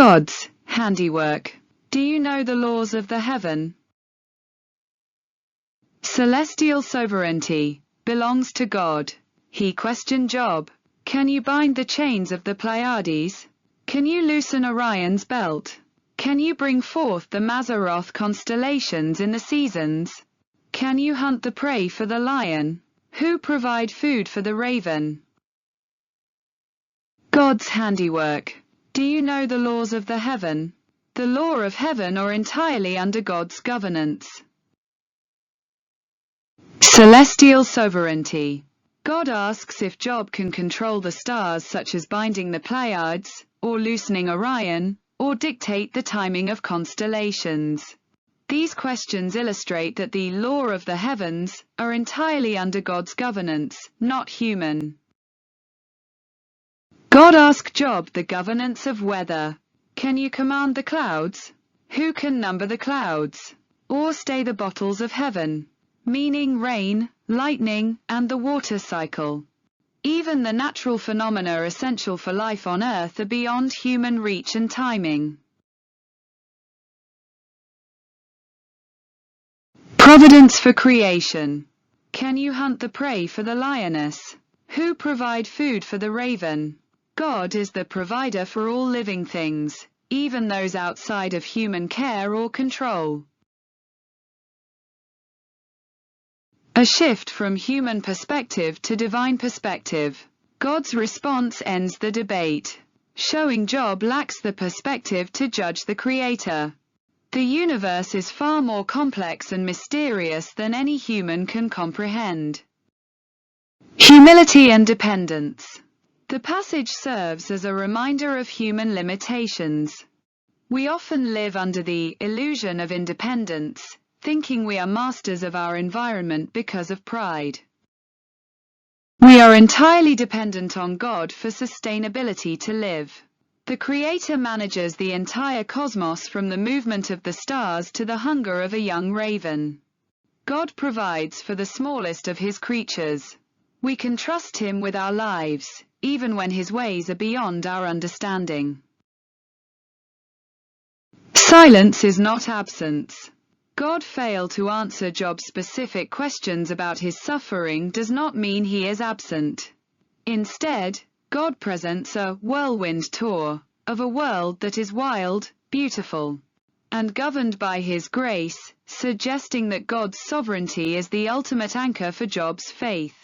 God's handiwork. Do you know the laws of the heaven? Celestial sovereignty belongs to God. He questioned Job. Can you bind the chains of the Pleiades? Can you loosen Orion's belt? Can you bring forth the Mazzaroth constellations in the seasons? Can you hunt the prey for the lion? Who provide food for the raven? God's handiwork. Do you know the laws of the heaven? The law of heaven are entirely under God's governance. Celestial sovereignty. God asks if Job can control the stars, such as binding the Pleiades, or loosening Orion, or dictate the timing of constellations. These questions illustrate that the law of the heavens are entirely under God's governance, not human. God asked Job the governance of weather. Can you command the clouds? Who can number the clouds? Or stay the bottles of heaven? Meaning rain, lightning, and the water cycle. Even the natural phenomena essential for life on earth are beyond human reach and timing. Providence for creation. Can you hunt the prey for the lioness? Who provide food for the raven? God is the provider for all living things, even those outside of human care or control. A shift from human perspective to divine perspective. God's response ends the debate, showing Job lacks the perspective to judge the Creator. The universe is far more complex and mysterious than any human can comprehend. Humility and dependence. The passage serves as a reminder of human limitations. We often live under the illusion of independence, thinking we are masters of our environment because of pride. We are entirely dependent on God for sustainability to live. The Creator manages the entire cosmos, from the movement of the stars to the hunger of a young raven. God provides for the smallest of His creatures. We can trust Him with our lives, even when His ways are beyond our understanding. Silence is not absence. God failed to answer Job's specific questions about his suffering does not mean He is absent. Instead, God presents a whirlwind tour of a world that is wild, beautiful, and governed by His grace, suggesting that God's sovereignty is the ultimate anchor for Job's faith.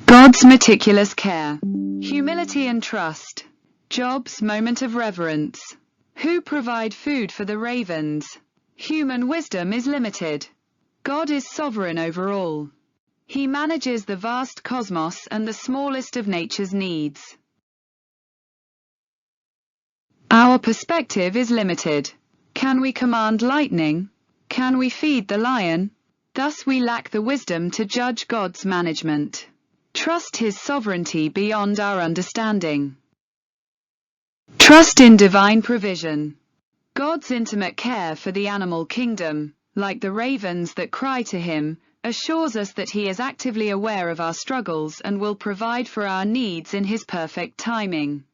God's meticulous care. Humility and trust. Job's moment of reverence. Who provide food for the ravens? Human wisdom is limited. God is sovereign over all. He manages the vast cosmos and the smallest of nature's needs. Our perspective is limited. Can we command lightning? Can we feed the lion? Thus we lack the wisdom to judge God's management. Trust His sovereignty beyond our understanding. Trust in divine provision. God's intimate care for the animal kingdom, like the ravens that cry to Him, assures us that He is actively aware of our struggles and will provide for our needs in His perfect timing.